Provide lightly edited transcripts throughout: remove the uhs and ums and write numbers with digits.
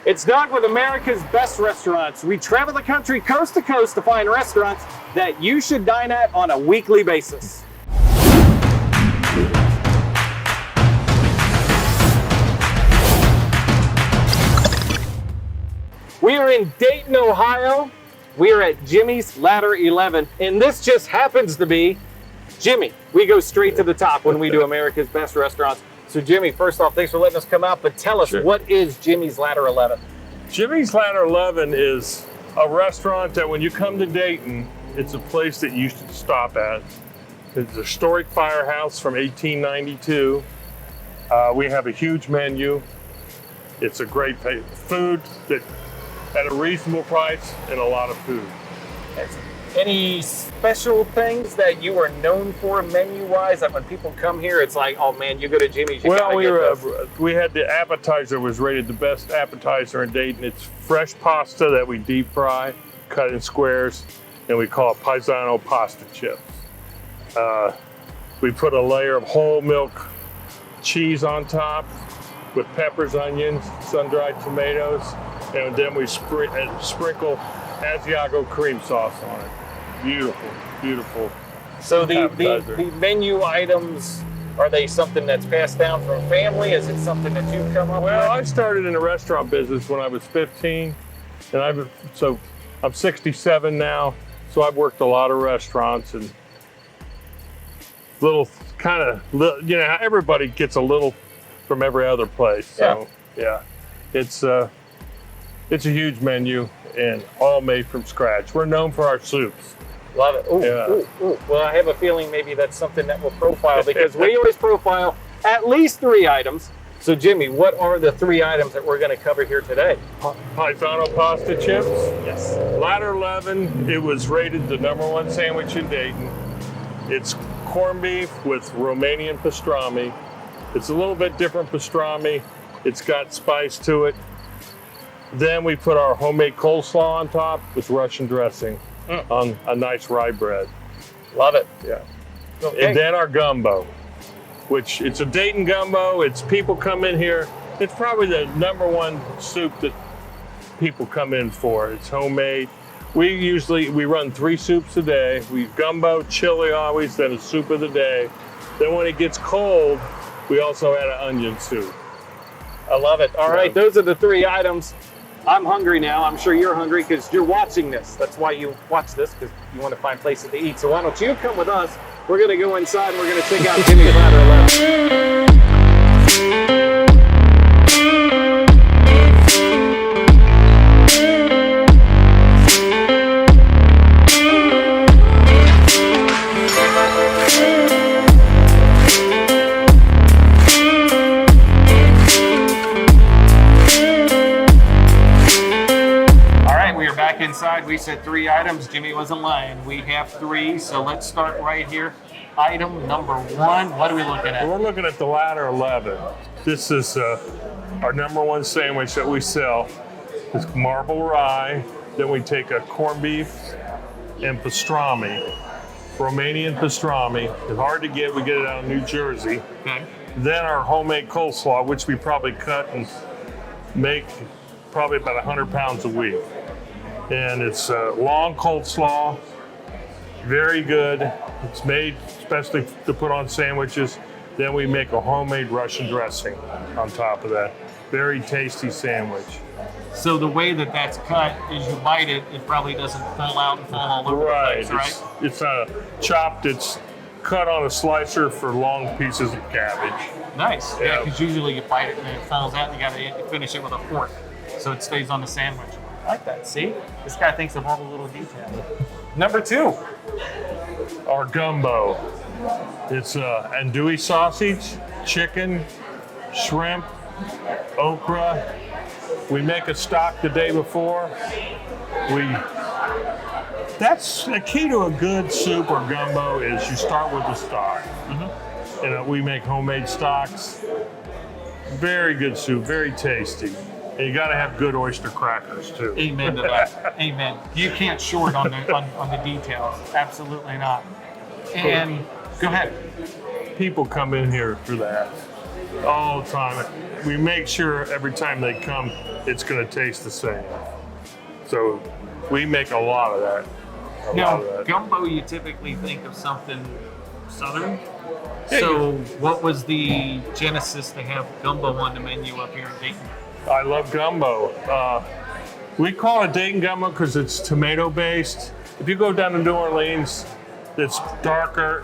It's Doug with America's Best Restaurants. We travel the country coast to coast to find restaurants that you should dine at on a weekly basis. We are in Dayton, Ohio. We are at Jimmie's Ladder 11, and this just happens to be Jimmie. We go straight to the top when we do America's Best Restaurants. So Jimmie, first off, thanks for letting us come out, but tell us, what is Jimmie's Ladder 11? Jimmie's Ladder 11 is a restaurant that when you come to Dayton, it's a place that you should stop at. It's a historic firehouse from 1892. We have a huge menu. It's a great food that at a reasonable price and a lot of food. Any special things that you are known for menu-wise? That when people come here, it's like, oh man, you go to Jimmie's, you gotta get this. We had the appetizer was rated the best appetizer in Dayton. It's fresh pasta that we deep fry, cut in squares, and we call it Paisano pasta chips. We put a layer of whole milk cheese on top with peppers, onions, sun-dried tomatoes, and then we sprinkle Asiago cream sauce on it. Beautiful, beautiful. So the menu items, are they something that's passed down from family? Is it something that you've come up with? Well, I started in the restaurant business when I was 15, and I'm 67 now, so I've worked a lot of restaurants and everybody gets a little from every other place. So yeah, it's a huge menu and all made from scratch. We're known for our soups. Love it. Ooh, yeah. Ooh. Well, I have a feeling maybe that's something that we'll profile because we always profile at least 3 items. So Jimmie, what are the 3 items that we're going to cover here today? Paisano pasta chips. Yes. Ladder 11, it was rated the #1 sandwich in Dayton. It's corned beef with Romanian pastrami. It's a little bit different pastrami. It's got spice to it. Then we put our homemade coleslaw on top with Russian dressing on a nice rye bread. Love it. Yeah. Okay. And then our gumbo, which it's a Dayton gumbo. It's people come in here. It's probably the #1 soup that people come in for. It's homemade. We run 3 soups a day. We gumbo, chili always, then a soup of the day. Then when it gets cold, we also add an onion soup. I love it. All right, those are the 3 items. I'm hungry now. I'm sure you're hungry because you're watching this. That's why you watch this, because you want to find places to eat. So why don't you come with us? We're going to go inside and we're going to check out Jimmie's Ladder 11. Inside, we said 3 items. Jimmie wasn't lying. We have 3, so let's start right here. Item number 1. What are we looking at? We're looking at the Ladder 11. This is our #1 sandwich that we sell. It's marble rye. Then we take a corned beef and pastrami, Romanian pastrami. It's hard to get. We get it out of New Jersey. Okay. Then our homemade coleslaw, which we probably cut and make probably about 100 pounds a week. And it's a long coleslaw, very good. It's made especially to put on sandwiches. Then we make a homemade Russian dressing on top of that. Very tasty sandwich. So the way that that's cut is you bite it, it probably doesn't fall out and fall all over the place, right? It's chopped, it's cut on a slicer for long pieces of cabbage. Nice, yeah, because usually you bite it and it falls out and you gotta finish it with a fork so it stays on the sandwich. I like that, see? This guy thinks of all the little details. Number 2. Our gumbo. It's andouille sausage, chicken, shrimp, okra. We make a stock the day before. That's the key to a good soup or gumbo is you start with the stock. Mm-hmm. And we make homemade stocks. Very good soup, very tasty. And you got to have good oyster crackers too. Amen to that. Amen. You can't short on the details. Absolutely not. And go ahead. People come in here for that. all the time. We make sure every time they come, it's going to taste the same. So we make a lot of that. Now, gumbo, you typically think of something southern. Yeah, So what was the genesis to have gumbo on the menu up here in Dayton? I love gumbo. We call it Dayton gumbo because it's tomato based. If you go down to New Orleans, it's darker.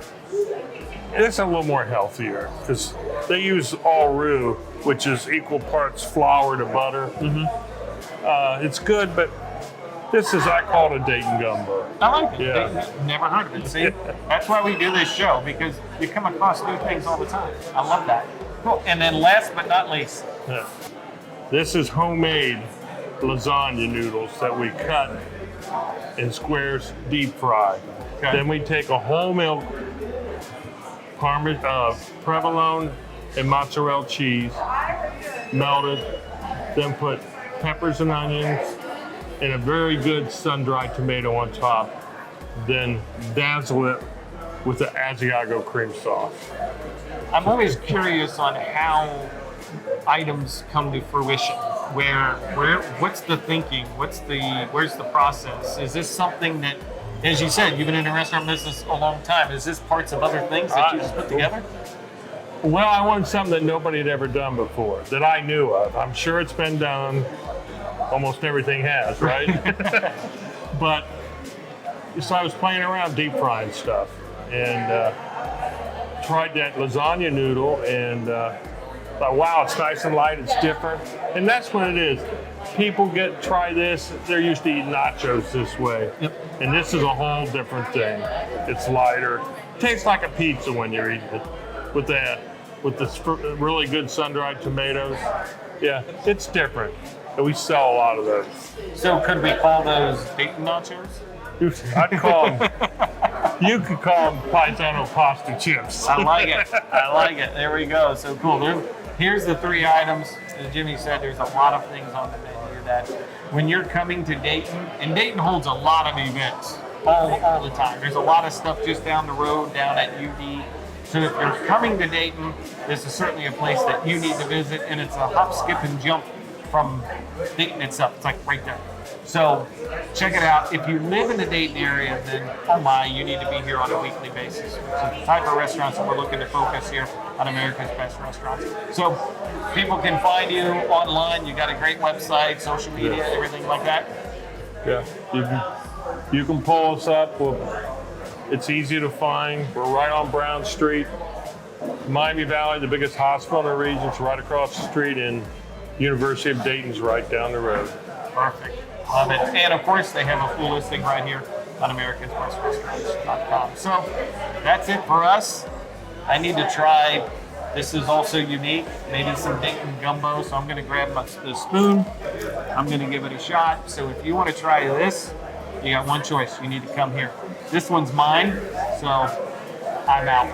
It's a little more healthier because they use all roux, which is equal parts flour to butter. It's good, but this is, I call it a Dayton gumbo. I like it. Yeah. Dayton, never heard of it. See, that's why we do this show, because you come across new things all the time. I love that. Cool. And then last but not least, Yeah. This is homemade lasagna noodles that we cut in squares, deep fry. Okay. Then we take a whole milk provolone and mozzarella cheese, melted, then put peppers and onions and a very good sun-dried tomato on top, then dazzle it with the Asiago cream sauce. I'm always curious on how items come to fruition. What's the thinking? Where's the process? Is this something that, as you said, you've been in the restaurant business a long time. Is this parts of other things that you just put together? Well, I wanted something that nobody had ever done before, that I knew of. I'm sure it's been done. Almost everything has, right? But so I was playing around deep frying stuff and tried that lasagna noodle and thought, wow, it's nice and light, it's different. And that's what it is. People try this, they're used to eating nachos this way. Yep. And this is a whole different thing. It's lighter. Tastes like a pizza when you're eating it with the really good sun-dried tomatoes. Yeah, it's different. And we sell a lot of those. So could we call those Dayton nachos? I'd call them, you could call them Paisano pasta chips. I like it. I like it. There we go. So cool. Here's the 3 items. As Jimmie said, there's a lot of things on the menu that when you're coming to Dayton, and Dayton holds a lot of events all the time. There's a lot of stuff just down the road, down at UD. So if you're coming to Dayton, this is certainly a place that you need to visit, and it's a hop, skip, and jump from Dayton itself. It's like right there. So check it out. If you live in the Dayton area, then oh my, you need to be here on a weekly basis. So the type of restaurants that we're looking to focus here on America's Best Restaurants. So people can find you online. You got a great website, social media, everything like that. Yeah, you can pull us up. It's easy to find. We're right on Brown Street. Miami Valley, the biggest hospital in the region, is right across the street, and University of Dayton's right down the road. Perfect. Love it. And of course, they have a full listing right here on americasbestrestaurants.com. So that's it for us. I need to try, this is also unique, maybe some Dayton gumbo. So I'm going to grab the spoon. I'm going to give it a shot. So if you want to try this, you got one choice. You need to come here. This one's mine, so I'm out.